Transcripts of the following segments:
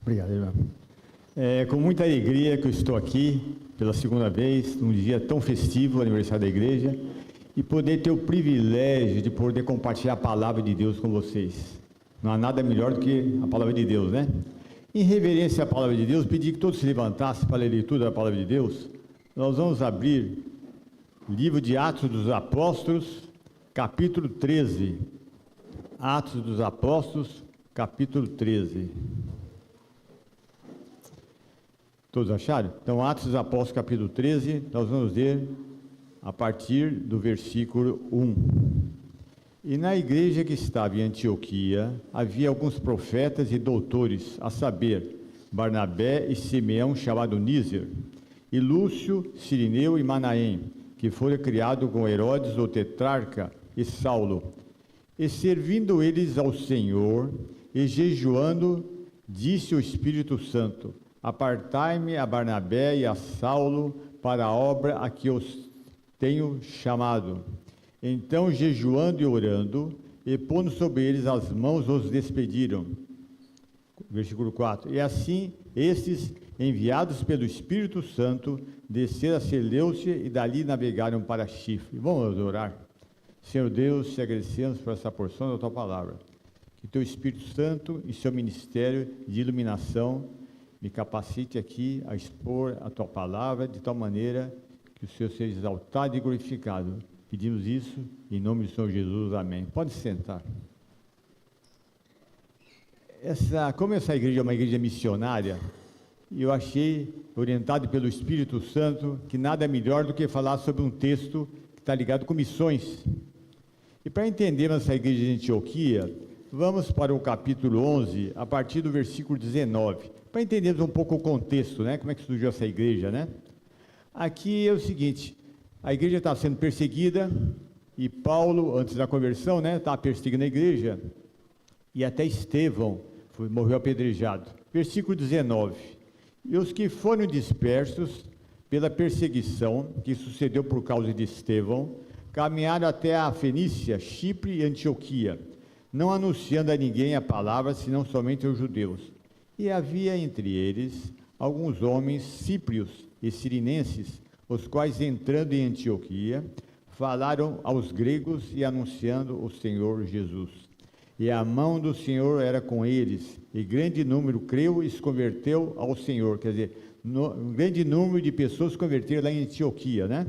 Obrigado, irmão. É com muita alegria que eu estou aqui pela segunda vez, num dia tão festivo, aniversário da igreja, e poder ter o privilégio de poder compartilhar a palavra de Deus com vocês. Não há nada melhor do que a palavra de Deus, né? Em reverência à palavra de Deus, pedi que todos se levantassem para a leitura da palavra de Deus. Nós vamos abrir o livro de Atos dos Apóstolos, capítulo 13. Atos dos Apóstolos, capítulo 13. Todos acharam? Então, Atos dos Apóstolos, capítulo 13, nós vamos ler a partir do versículo 1. E na igreja que estava em Antioquia, havia alguns profetas e doutores, a saber, Barnabé e Simeão, chamado Níger, e Lúcio, Cirineu e Manaém, que fora criado com Herodes, o tetrarca, e Saulo. E servindo eles ao Senhor, e jejuando, disse o Espírito Santo: apartai-me a Barnabé e a Saulo para a obra a que os tenho chamado. Então, jejuando e orando, e pondo sobre eles as mãos, os despediram. Versículo 4. E assim, estes, enviados pelo Espírito Santo, desceram a Seleucia e dali navegaram para Chifre. Vamos orar. Senhor Deus, te agradecemos por essa porção da tua palavra. Que teu Espírito Santo e seu ministério de iluminação me capacite aqui a expor a tua palavra de tal maneira que o Senhor seja exaltado e glorificado. Pedimos isso em nome do Senhor Jesus. Amém. Pode sentar. Como essa igreja é uma igreja missionária, eu achei, orientado pelo Espírito Santo, que nada é melhor do que falar sobre um texto que está ligado com missões. E para entendermos essa igreja de Antioquia, vamos para o capítulo 11, a partir do versículo 19, para entendermos um pouco o contexto, né? Como é que surgiu essa igreja, né? Aqui é o seguinte: a igreja estava sendo perseguida, e Paulo, antes da conversão, né, estava perseguindo a igreja, e até Estevão morreu apedrejado. Versículo 19: e os que foram dispersos pela perseguição que sucedeu por causa de Estevão, caminharam até a Fenícia, Chipre e Antioquia, não anunciando a ninguém a palavra, senão somente aos judeus. E havia entre eles alguns homens cíprios e cirinenses, os quais, entrando em Antioquia, falaram aos gregos e anunciando o Senhor Jesus. E a mão do Senhor era com eles, e grande número creu e se converteu ao Senhor. Quer dizer, um grande número de pessoas se converteram lá em Antioquia, né?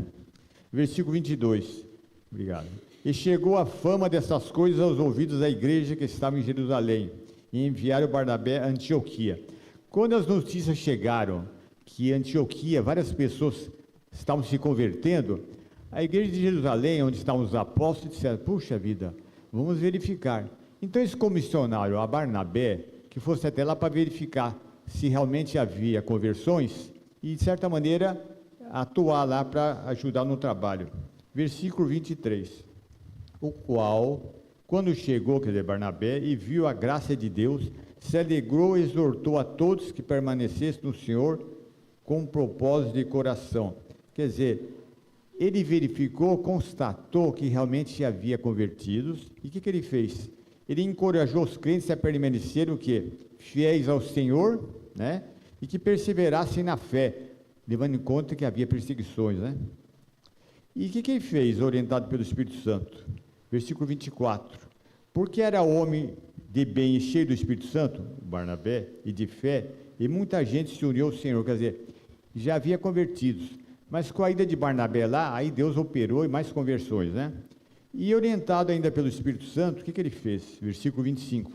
Versículo 22. Obrigado. E chegou a fama dessas coisas aos ouvidos da igreja que estava em Jerusalém, e enviaram Barnabé a Antioquia. Quando as notícias chegaram que em Antioquia várias pessoas estavam se convertendo, a igreja de Jerusalém, onde estavam os apóstolos, disseram: puxa vida, vamos verificar. Então eles comissionaram a Barnabé que fosse até lá para verificar se realmente havia conversões e, de certa maneira, atuar lá para ajudar no trabalho. Versículo 23. O qual, quando chegou, quer dizer, Barnabé, e viu a graça de Deus, se alegrou e exortou a todos que permanecessem no Senhor com propósito de coração. Quer dizer, ele verificou, constatou que realmente havia convertidos, e o que ele fez? Ele encorajou os crentes a permanecerem o quê? Fiéis ao Senhor, né? E que perseverassem na fé, levando em conta que havia perseguições, né? E o que ele fez, orientado pelo Espírito Santo? Versículo 24. Porque era homem de bem e cheio do Espírito Santo, Barnabé, e de fé, e muita gente se uniu ao Senhor. Quer dizer, já havia convertidos, mas com a ida de Barnabé lá, aí Deus operou e mais conversões, né? E orientado ainda pelo Espírito Santo, o que ele fez? Versículo 25.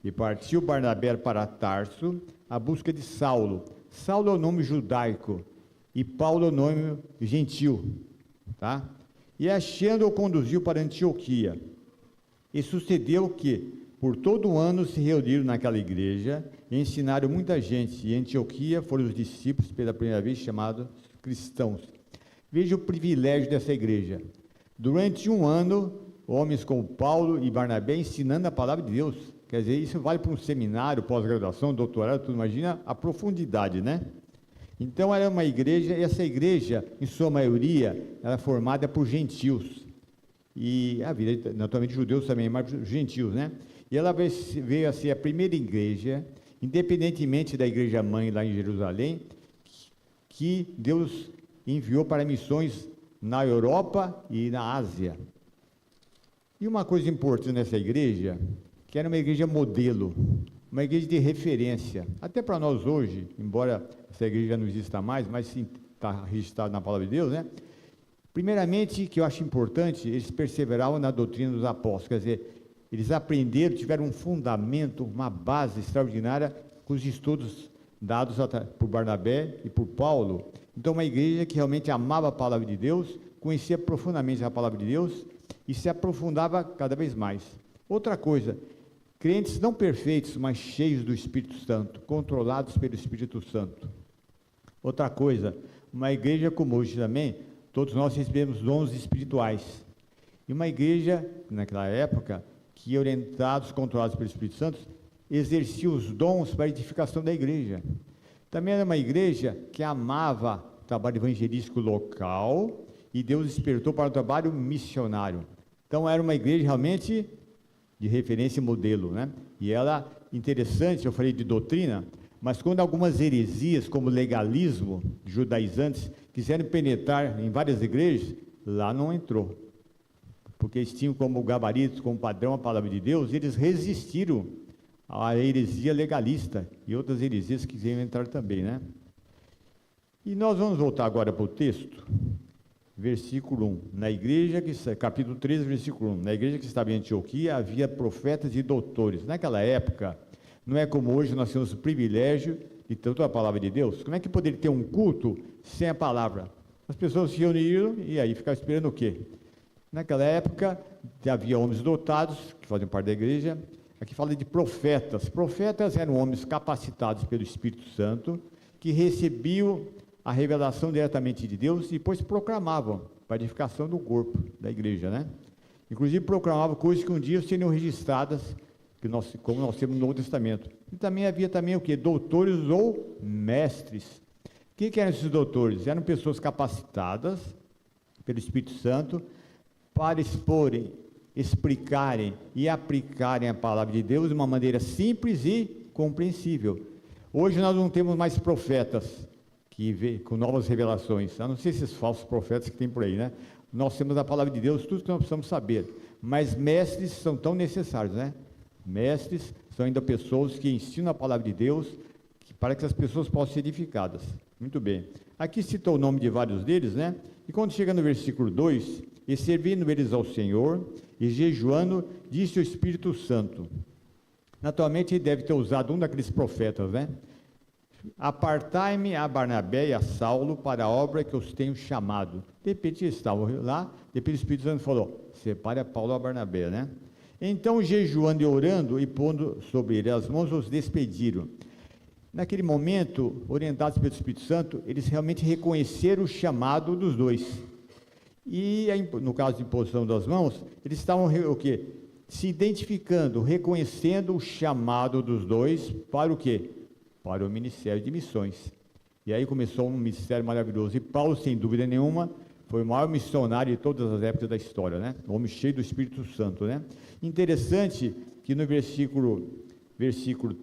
E partiu Barnabé para Tarso, à busca de Saulo. Saulo é o nome judaico, e Paulo é o nome gentil, tá? E achando-o, conduziu para Antioquia. E sucedeu que, por todo o ano, se reuniram naquela igreja, e ensinaram muita gente, e em Antioquia foram os discípulos, pela primeira vez, chamados cristãos. Veja o privilégio dessa igreja. Durante um ano, homens como Paulo e Barnabé ensinando a palavra de Deus. Quer dizer, isso vale para um seminário, pós-graduação, doutorado, tudo. Imagina a profundidade, né? Então era uma igreja, e essa igreja, em sua maioria, era formada por gentios. E havia, naturalmente, judeus também, mas gentios, né? E ela veio a ser a primeira igreja independentemente da igreja mãe lá em Jerusalém, que Deus enviou para missões na Europa e na Ásia. E uma coisa importante nessa igreja, que era uma igreja modelo, uma igreja de referência, até para nós hoje, embora essa igreja não exista mais, mas sim está registrado na palavra de Deus, né? Primeiramente, que eu acho importante, eles perseveravam na doutrina dos apóstolos, quer dizer, eles aprenderam, tiveram um fundamento, uma base extraordinária com os estudos dados por Barnabé e por Paulo. Então, uma igreja que realmente amava a palavra de Deus, conhecia profundamente a palavra de Deus e se aprofundava cada vez mais. Outra coisa, crentes não perfeitos, mas cheios do Espírito Santo, controlados pelo Espírito Santo. Outra coisa, uma igreja como hoje também, todos nós recebemos dons espirituais. E uma igreja, naquela época, que orientados, controlados pelo Espírito Santo, exercia os dons para a edificação da igreja. Também era uma igreja que amava o trabalho evangelístico local e Deus despertou para o trabalho missionário. Então era uma igreja realmente de referência e modelo, né? E ela, interessante, eu falei de doutrina, mas quando algumas heresias, como legalismo, judaizantes, quiseram penetrar em várias igrejas, lá não entrou. Porque eles tinham como gabarito, como padrão a palavra de Deus, e eles resistiram à heresia legalista e outras heresias que quiseram entrar também, né? E nós vamos voltar agora para o texto, versículo 1. Na igreja, capítulo 13, versículo 1. Na igreja que estava em Antioquia, havia profetas e doutores. Naquela época, não é como hoje nós temos o privilégio de ter toda a palavra de Deus. Como é que poderia ter um culto sem a palavra? As pessoas se reuniram e aí ficavam esperando o quê? Naquela época, havia homens dotados, que faziam parte da igreja. Aqui fala de profetas. Profetas eram homens capacitados pelo Espírito Santo, que recebiam a revelação diretamente de Deus e depois proclamavam para a edificação do corpo da igreja, né? Inclusive proclamavam coisas que um dia seriam registradas, como nós temos no Novo Testamento. E também havia também o quê? Doutores ou mestres. Quem que eram esses doutores? Eram pessoas capacitadas pelo Espírito Santo para exporem, explicarem e aplicarem a palavra de Deus de uma maneira simples e compreensível. Hoje nós não temos mais profetas que vê com novas revelações, a não ser esses falsos profetas que tem por aí, né? Nós temos a palavra de Deus, tudo que nós precisamos saber, mas mestres são tão necessários, né? Mestres são ainda pessoas que ensinam a palavra de Deus para que as pessoas possam ser edificadas. Muito bem. Aqui citou o nome de vários deles, né? E quando chega no versículo 2, e servindo eles ao Senhor, e jejuando, disse o Espírito Santo. Naturalmente, ele deve ter usado um daqueles profetas, né? Apartai-me a Barnabé e a Saulo para a obra que os tenho chamado. De repente, eles estavam lá, de repente o Espírito Santo falou, separe a Paulo e a Barnabé, né? Então, jejuando e orando, e pondo sobre ele as mãos, os despediram. Naquele momento, orientados pelo Espírito Santo, eles realmente reconheceram o chamado dos dois. E, no caso de imposição das mãos, eles estavam o quê? Se identificando, reconhecendo o chamado dos dois para o quê? Para o ministério de missões. E aí começou um ministério maravilhoso. E Paulo, sem dúvida nenhuma, foi o maior missionário de todas as épocas da história, né? Um homem cheio do Espírito Santo, né? Interessante que no versículo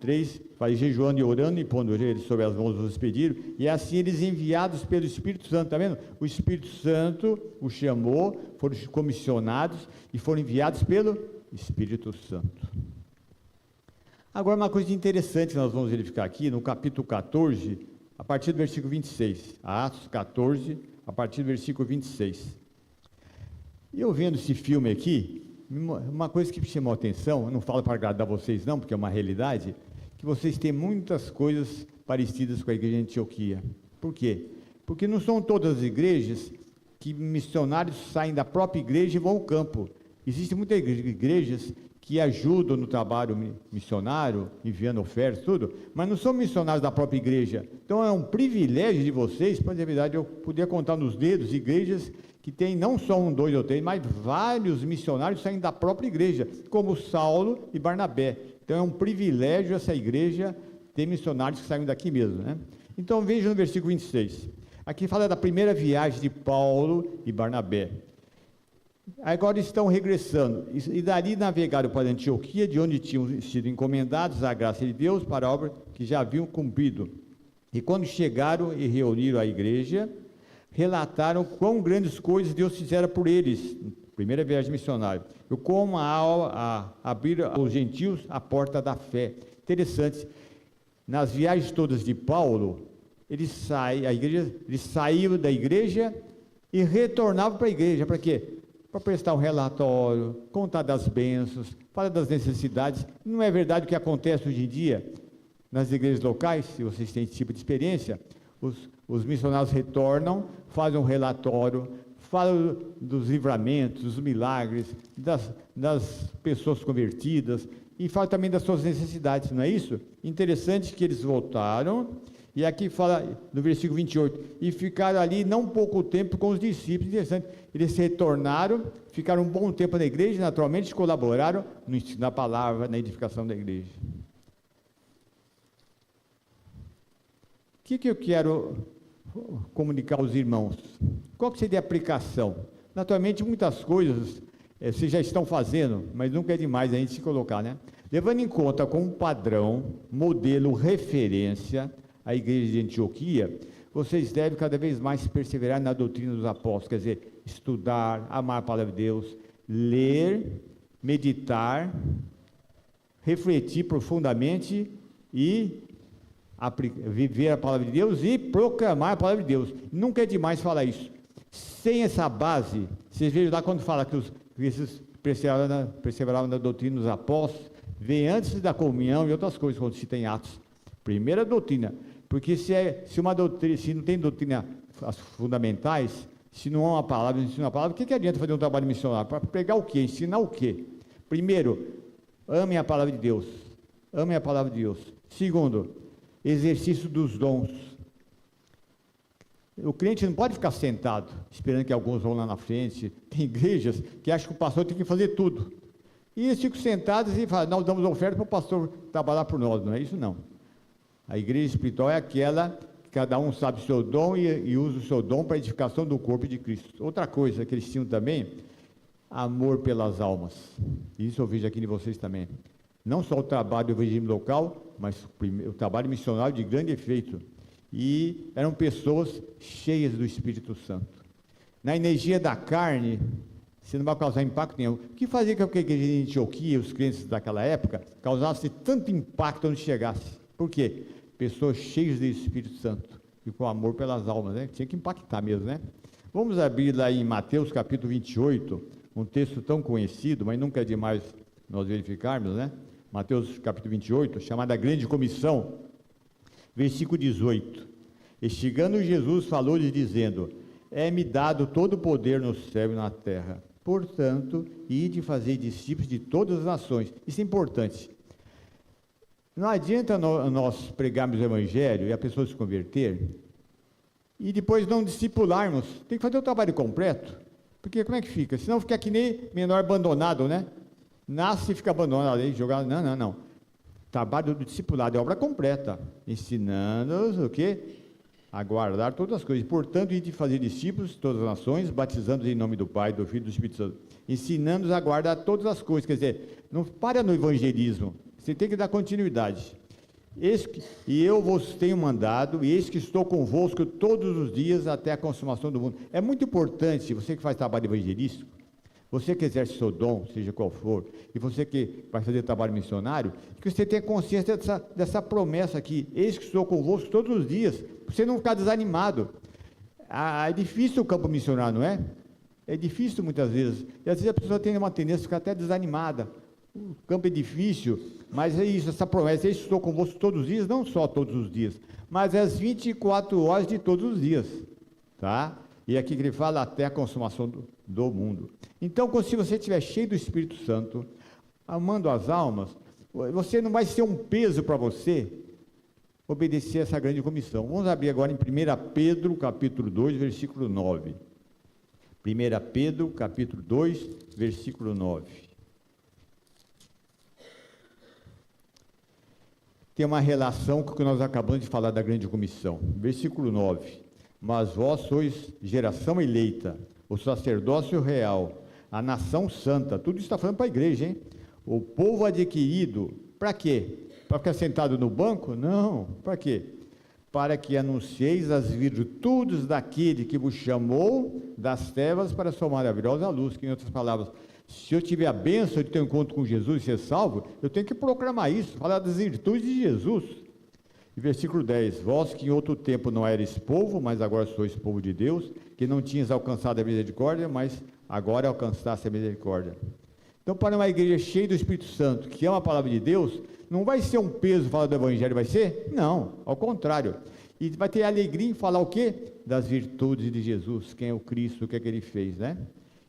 3, fala, jejuando e orando, e pondo eles sobre as mãos os despediram, e assim eles enviados pelo Espírito Santo, está vendo? O Espírito Santo os chamou, foram comissionados e foram enviados pelo Espírito Santo. Agora, uma coisa interessante que nós vamos verificar aqui, no capítulo 14, a partir do versículo 26, Atos 14, a partir do versículo 26. E eu vendo esse filme aqui, uma coisa que me chamou a atenção, eu não falo para agradar vocês não, porque é uma realidade, que vocês têm muitas coisas parecidas com a igreja de Antioquia. Por quê? Porque não são todas as igrejas que missionários saem da própria igreja e vão ao campo. Existem muitas igrejas que ajudam no trabalho missionário, enviando ofertas, tudo, mas não são missionários da própria igreja. Então é um privilégio de vocês, para dizer a verdade, eu podia contar nos dedos igrejas que tem não só um, dois ou três, mas vários missionários saindo da própria igreja, como Saulo e Barnabé. Então é um privilégio essa igreja ter missionários que saem daqui mesmo, né? Então veja no versículo 26. Aqui fala da primeira viagem de Paulo e Barnabé. Agora estão regressando, e dali navegaram para Antioquia, de onde tinham sido encomendados à graça de Deus para a obra que já haviam cumprido. E quando chegaram e reuniram a igreja, relataram quão grandes coisas Deus fizera por eles, primeira viagem missionária, e como abrir aos gentios a porta da fé. Interessante, nas viagens todas de Paulo, eles saíam da igreja e retornavam para a igreja, para quê? Para prestar um relatório, contar das bênçãos, falar das necessidades. Não é verdade o que acontece hoje em dia nas igrejas locais? Se vocês têm esse tipo de experiência, os missionários retornam, fazem um relatório, falam dos livramentos, dos milagres, das pessoas convertidas, e falam também das suas necessidades, não é isso? Interessante que eles voltaram, e aqui fala no versículo 28, e ficaram ali não pouco tempo com os discípulos. Interessante, eles retornaram, ficaram um bom tempo na igreja, naturalmente colaboraram no ensino da palavra, na edificação da igreja. O que eu quero comunicar aos irmãos? Qual que seria a aplicação? Naturalmente, muitas coisas vocês já estão fazendo, mas nunca é demais a gente se colocar, né? Levando em conta como padrão, modelo, referência, a igreja de Antioquia, vocês devem cada vez mais perseverar na doutrina dos apóstolos, quer dizer, estudar, amar a palavra de Deus, ler, meditar, refletir profundamente e viver a palavra de Deus e proclamar a palavra de Deus. Nunca é demais falar isso. Sem essa base, vocês vejam lá quando fala que esses perseveravam na doutrina dos apóstolos, vem antes da comunhão e outras coisas, quando se tem Atos. Primeira doutrina, porque se não tem doutrina, as fundamentais, se não há uma palavra, ensina a palavra, o que adianta fazer um trabalho missionário? Para pregar o quê? Ensinar o quê? Primeiro, amem a palavra de Deus. Amem a palavra de Deus. Segundo, exercício dos dons. O crente não pode ficar sentado, esperando que alguns vão lá na frente. Tem igrejas que acham que o pastor tem que fazer tudo. E eles ficam sentados e falam, nós damos oferta para o pastor trabalhar por nós. Não é isso, não. A igreja espiritual é aquela que cada um sabe o seu dom e usa o seu dom para a edificação do corpo de Cristo. Outra coisa que eles tinham também, amor pelas almas. Isso eu vejo aqui em vocês também. Não só o trabalho do evangelismo local, mas o trabalho missionário de grande efeito. E eram pessoas cheias do Espírito Santo. Na energia da carne, você não vai causar impacto nenhum. O que fazia com que a igreja de Antioquia, os crentes daquela época, causasse tanto impacto onde chegasse? Por quê? Pessoas cheias do Espírito Santo e com amor pelas almas, né? Tinha que impactar mesmo, né? Vamos abrir lá em Mateus capítulo 28, um texto tão conhecido, mas nunca é demais nós verificarmos, né? Mateus capítulo 28, chamada Grande Comissão, versículo 18. E chegando Jesus, falou-lhes dizendo, é-me dado todo o poder no céu e na terra. Portanto, ide fazer discípulos de todas as nações. Isso é importante. Não adianta nós pregarmos o evangelho e a pessoa se converter e depois não discipularmos. Tem que fazer o trabalho completo. Porque como é que fica? Senão fica que nem menor abandonado, né? Nasce e fica abandonado aí, jogado. Não. Trabalho do discipulado é obra completa. Ensinando-os o quê? A guardar todas as coisas. Portanto, ide fazer discípulos de todas as nações, batizando-os em nome do Pai, do Filho e do Espírito Santo. Ensinando-os a guardar todas as coisas. Quer dizer, não para no evangelismo. Você tem que dar continuidade. E eu vos tenho mandado, e eis que estou convosco todos os dias até a consumação do mundo. É muito importante, você que faz trabalho evangelístico, você que exerce seu dom, seja qual for, e você que vai fazer trabalho missionário, que você tenha consciência dessa promessa aqui, eis que estou convosco todos os dias, para você não ficar desanimado. É difícil o campo missionário, não é? É difícil muitas vezes, e às vezes a pessoa tem uma tendência a ficar até desanimada. O campo é difícil, mas é isso, essa promessa, eu estou convosco todos os dias, não só todos os dias, mas às 24 horas de todos os dias, tá? E aqui que ele fala até a consumação do mundo. Então, se você estiver cheio do Espírito Santo, amando as almas, você não vai ser um peso para você obedecer essa grande comissão. Vamos abrir agora em 1 Pedro, capítulo 2, versículo 9. 1 Pedro, capítulo 2, versículo 9. Tem uma relação com o que nós acabamos de falar da grande comissão. Versículo 9. Mas vós sois geração eleita, o sacerdócio real, a nação santa. Tudo isso está falando para a igreja, hein? O povo adquirido, para quê? Para ficar sentado no banco? Não, para quê? Para que anuncieis as virtudes daquele que vos chamou das trevas para a sua maravilhosa luz. Que, em outras palavras, se eu tiver a bênção de ter um encontro com Jesus e ser salvo, eu tenho que proclamar isso, falar das virtudes de Jesus. E versículo 10, vós que em outro tempo não eres povo, mas agora sois povo de Deus, que não tinhas alcançado a misericórdia, mas agora alcançaste a misericórdia. Então, para uma igreja cheia do Espírito Santo, que ama a palavra de Deus, não vai ser um peso falar do Evangelho, vai ser? Não, ao contrário. E vai ter alegria em falar o quê? Das virtudes de Jesus, quem é o Cristo, o que é que ele fez, né?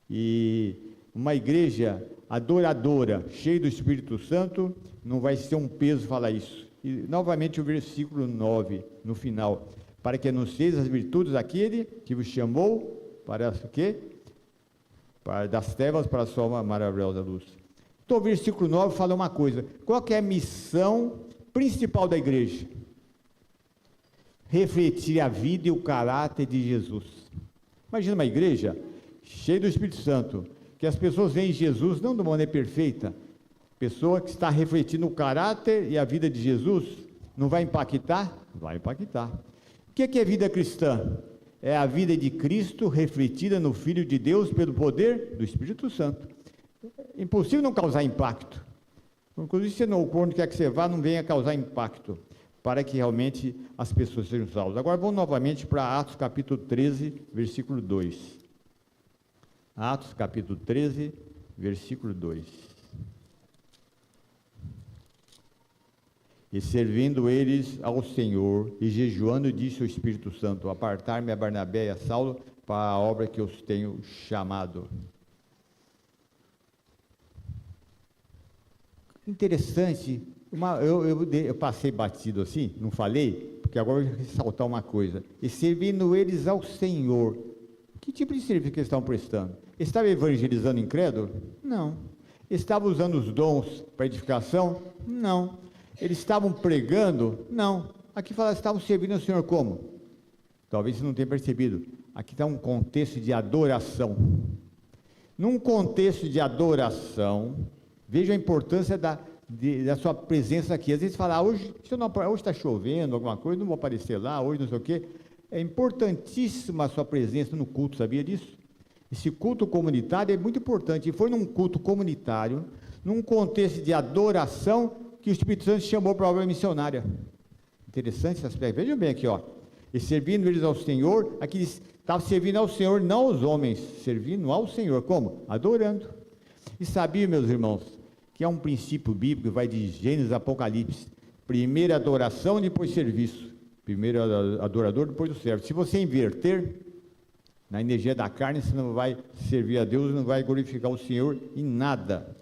E uma igreja adoradora, cheia do Espírito Santo, não vai ser um peso falar isso. E novamente o versículo 9, no final, para que anuncieis as virtudes daquele que vos chamou para o quê? Para das trevas para a sua maravilhosa luz. Então o versículo 9 fala uma coisa, qual que é a missão principal da igreja? Refletir a vida e o caráter de Jesus. Imagina uma igreja cheia do Espírito Santo, que as pessoas veem Jesus não de uma maneira perfeita, pessoa que está refletindo o caráter e a vida de Jesus, não vai impactar? Vai impactar. O que é vida cristã? É a vida de Cristo refletida no Filho de Deus pelo poder do Espírito Santo. É impossível não causar impacto. Inclusive, se não, onde quer que você vá, não venha causar impacto, para que realmente as pessoas sejam salvas. Agora vamos novamente para Atos capítulo 13, versículo 2. Atos capítulo 13, versículo 2. E servindo eles ao Senhor, e jejuando, disse o Espírito Santo, apartar-me a Barnabé e a Saulo para a obra que os tenho chamado. Interessante, eu passei batido assim, não falei, porque agora eu vou ressaltar uma coisa. E servindo eles ao Senhor, que tipo de serviço que eles estavam prestando? Estavam evangelizando incrédulo? Não. Estavam usando os dons para edificação? Não. Eles estavam pregando? Não. Aqui fala, estavam servindo ao Senhor como? Talvez você não tenha percebido. Aqui está um contexto de adoração. Num contexto de adoração, veja a importância da sua presença aqui. Às vezes fala, hoje está chovendo, alguma coisa, não vou aparecer lá, hoje não sei o quê. É importantíssima a sua presença no culto, sabia disso? Esse culto comunitário é muito importante. E foi num culto comunitário, num contexto de adoração, que o Espírito Santo chamou para a obra missionária. Interessante esse aspecto. Vejam bem aqui, ó. E servindo eles ao Senhor, aqui estava servindo ao Senhor, não aos homens, servindo ao Senhor. Como? Adorando. E sabia, meus irmãos, que é um princípio bíblico, vai de Gênesis a Apocalipse. Primeiro adoração, depois serviço. Primeiro adorador, depois o servo. Se você inverter na energia da carne, você não vai servir a Deus, não vai glorificar o Senhor em nada.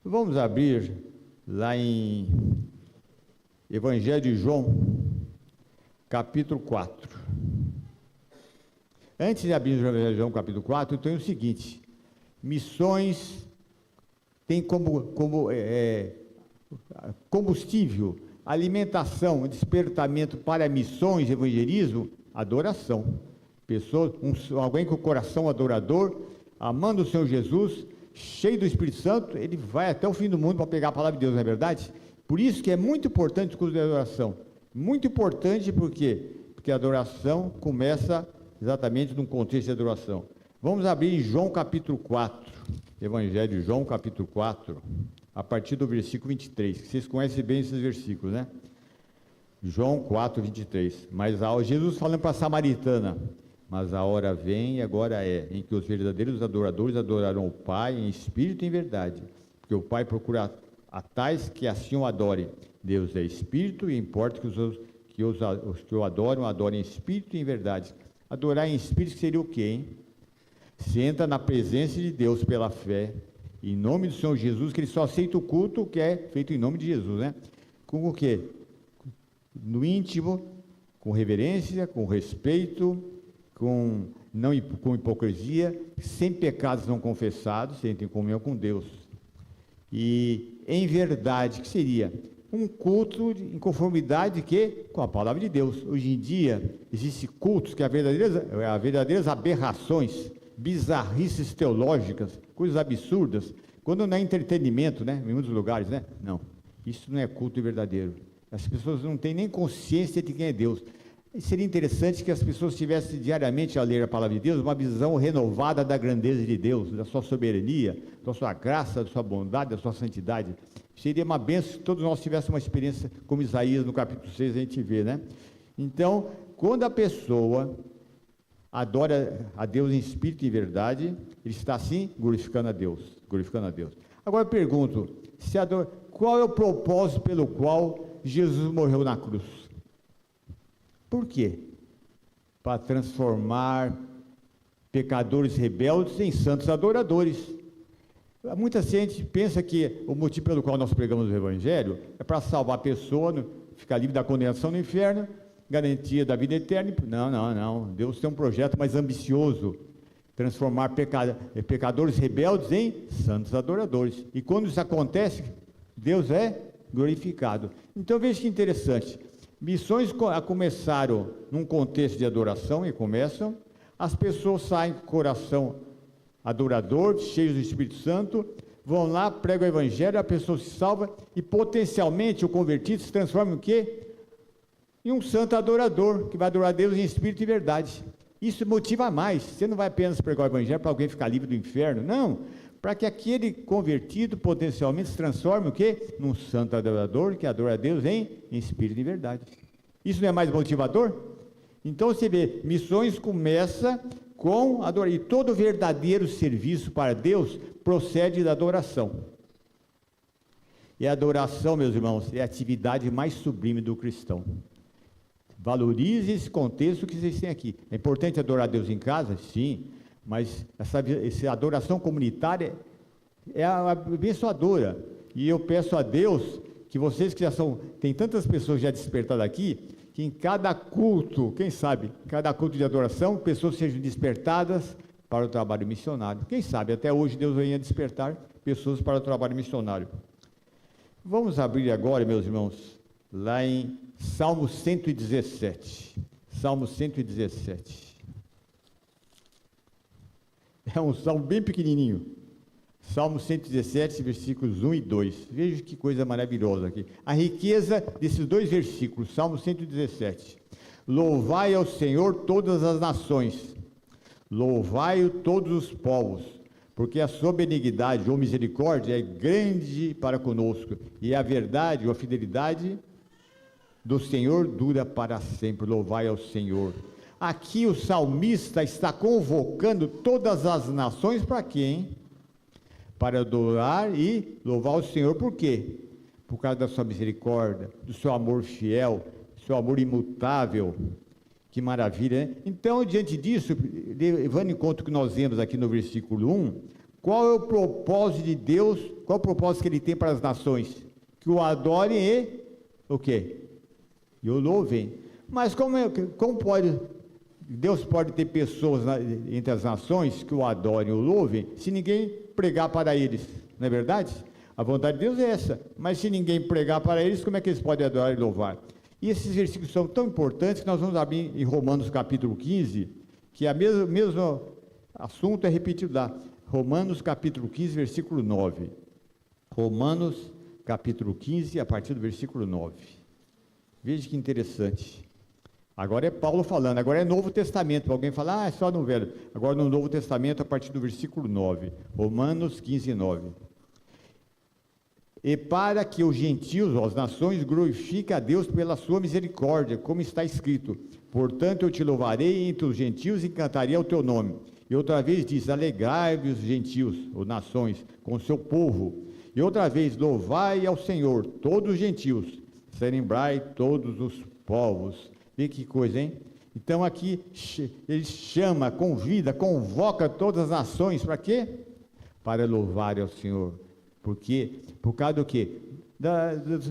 Vamos abrir lá em Evangelho de João, capítulo 4. Antes de abrir o Evangelho de João, capítulo 4, tem o seguinte: missões tem como combustível, alimentação, despertamento para missões, evangelismo, adoração. Alguém com o coração adorador, amando o Senhor Jesus, cheio do Espírito Santo, ele vai até o fim do mundo para pegar a palavra de Deus, não é verdade? Por isso que é muito importante o curso de adoração. Muito importante por quê? Porque a adoração começa exatamente num contexto de adoração. Vamos abrir em João capítulo 4, Evangelho de João capítulo 4, a partir do versículo 23, que vocês conhecem bem esses versículos, né? João 4, 23. Mas Jesus falando para a samaritana, mas a hora vem e agora é, em que os verdadeiros adoradores adorarão o Pai em espírito e em verdade, porque o Pai procura a tais que assim o adorem. Deus é espírito e importa que os que o adoram, adorem em espírito e em verdade. Adorar em espírito seria o quê, hein? Se entra na presença de Deus pela fé, em nome do Senhor Jesus, que ele só aceita o culto que é feito em nome de Jesus, né? Com o quê? No íntimo, com reverência, com respeito, não com hipocrisia, sem pecados não confessados, sem ter comunhão com Deus. E em verdade, que seria um culto em conformidade com a palavra de Deus. Hoje em dia, existem cultos que são verdadeiras aberrações bizarrices teológicas, coisas absurdas, quando não é entretenimento, né? Em muitos lugares, né? Não, isso não é culto verdadeiro. As pessoas não têm nem consciência de quem é Deus. E seria interessante que as pessoas tivessem diariamente a ler a palavra de Deus, uma visão renovada da grandeza de Deus, da sua soberania, da sua graça, da sua bondade, da sua santidade. Seria uma bênção se todos nós tivéssemos uma experiência como Isaías no capítulo 6 a gente vê, né? Então, quando a pessoa adora a Deus em espírito e em verdade, ele está assim glorificando a Deus, glorificando a Deus. Agora eu pergunto, qual é o propósito pelo qual Jesus morreu na cruz? Por quê? Para transformar pecadores rebeldes em santos adoradores. Muita gente pensa que o motivo pelo qual nós pregamos o Evangelho é para salvar a pessoa, ficar livre da condenação no inferno, garantia da vida eterna. Não. Deus tem um projeto mais ambicioso, transformar pecadores rebeldes em santos adoradores. E quando isso acontece, Deus é glorificado. Então veja que interessante. Missões começaram num contexto de adoração, e começam, as pessoas saem com o coração adorador, cheios do Espírito Santo, vão lá, pregam o Evangelho, a pessoa se salva, e potencialmente o convertido se transforma em quê? Em um santo adorador, que vai adorar a Deus em espírito e verdade. Isso motiva mais. Você não vai apenas pregar o Evangelho para alguém ficar livre do inferno, não, para que aquele convertido potencialmente se transforme o quê? Num santo adorador que adora a Deus em espírito e verdade. Isso não é mais motivador? Então você vê, missões começa com adorar, e todo verdadeiro serviço para Deus procede da adoração. E a adoração, meus irmãos, é a atividade mais sublime do cristão. Valorize esse contexto que vocês têm aqui. É importante adorar a Deus em casa? Sim. Mas essa adoração comunitária é abençoadora. E eu peço a Deus que vocês que tem tantas pessoas já despertadas aqui, que em cada culto, quem sabe, cada culto de adoração, pessoas sejam despertadas para o trabalho missionário. Quem sabe, até hoje Deus venha despertar pessoas para o trabalho missionário. Vamos abrir agora, meus irmãos, lá em Salmo 117. Salmo 117. É um salmo bem pequenininho. Salmo 117, versículos 1 e 2. Veja que coisa maravilhosa aqui. A riqueza desses dois versículos, Salmo 117. Louvai ao Senhor todas as nações, louvai-o todos os povos, porque a sua benignidade ou misericórdia é grande para conosco, e a verdade ou a fidelidade do Senhor dura para sempre. Louvai ao Senhor. Aqui o salmista está convocando todas as nações para quê, hein? Para adorar e louvar o Senhor. Por quê? Por causa da sua misericórdia, do seu amor fiel, do seu amor imutável. Que maravilha, né? Então, diante disso, levando em conta o que nós vemos aqui no versículo 1, qual é o propósito de Deus, qual é o propósito que Ele tem para as nações? Que o adorem e o quê? E o louvem. Mas como pode... Deus pode ter pessoas entre as nações que o adorem e o louvem, se ninguém pregar para eles, não é verdade? A vontade de Deus é essa, mas se ninguém pregar para eles, como é que eles podem adorar e louvar? E esses versículos são tão importantes que nós vamos abrir em Romanos capítulo 15, que é o mesmo assunto é repetido lá. Romanos capítulo 15, versículo 9. Romanos capítulo 15, a partir do versículo 9. Veja que interessante. Agora é Paulo falando, agora é Novo Testamento. Alguém fala, é só no Velho. Agora no Novo Testamento, a partir do versículo 9. Romanos 15, 9. E para que os gentios, as nações, glorifiquem a Deus pela sua misericórdia, como está escrito: portanto eu te louvarei entre os gentios e cantarei ao teu nome. E outra vez diz: alegrai-vos os gentios, ou nações, com o seu povo. E outra vez: louvai ao Senhor, todos os gentios, celebrai todos os povos. Vê que coisa, hein? Então aqui ele chama, convida, convoca todas as nações, para quê? Para louvar ao Senhor. Porque, por causa do quê?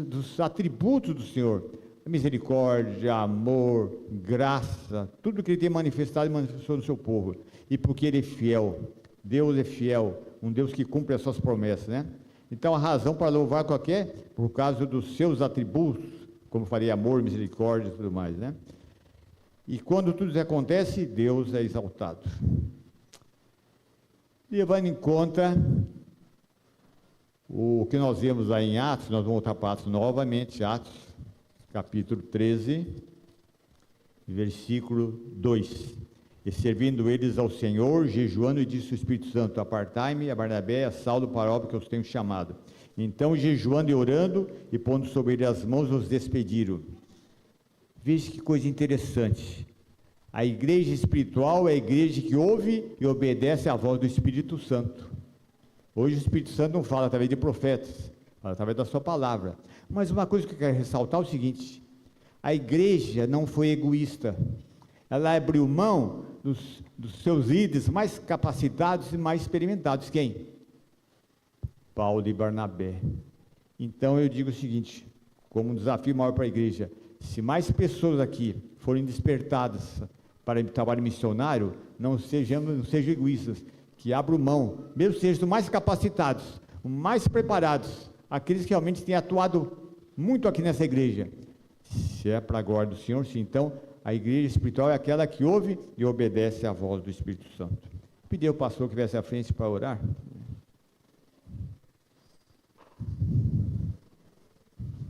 Dos atributos do Senhor. Misericórdia, amor, graça, tudo que Ele tem manifestado e manifestou no seu povo. E porque Ele é fiel. Deus é fiel, um Deus que cumpre as suas promessas, né? Então a razão para louvar qualquer, por causa dos seus atributos, como falei, amor, misericórdia e tudo mais, né? E quando tudo isso acontece, Deus é exaltado. levando em conta o que nós vemos lá em Atos, nós vamos voltar para Atos novamente, Atos, capítulo 13, versículo 2. E servindo eles ao Senhor, jejuando, e disse o Espírito Santo: apartai-me a Barnabé e a Saulo para a obra que eu os tenho chamado. Então, jejuando e orando, e pondo sobre ele as mãos, os despediram. Veja que coisa interessante. A igreja espiritual é a igreja que ouve e obedece à voz do Espírito Santo. Hoje o Espírito Santo não fala através de profetas, fala através da sua palavra. Mas uma coisa que eu quero ressaltar é o seguinte: a igreja não foi egoísta. Ela abriu mão dos seus líderes mais capacitados e mais experimentados. Quem? Paulo e Barnabé. Então eu digo o seguinte, como um desafio maior para a igreja: se mais pessoas aqui forem despertadas para o trabalho missionário, não sejam egoístas, que abram mão, mesmo sejam os mais capacitados, os mais preparados, aqueles que realmente têm atuado muito aqui nessa igreja. Se é para a glória do Senhor, sim. Então, a igreja espiritual é aquela que ouve e obedece à voz do Espírito Santo. Pedir ao pastor que viesse à frente para orar.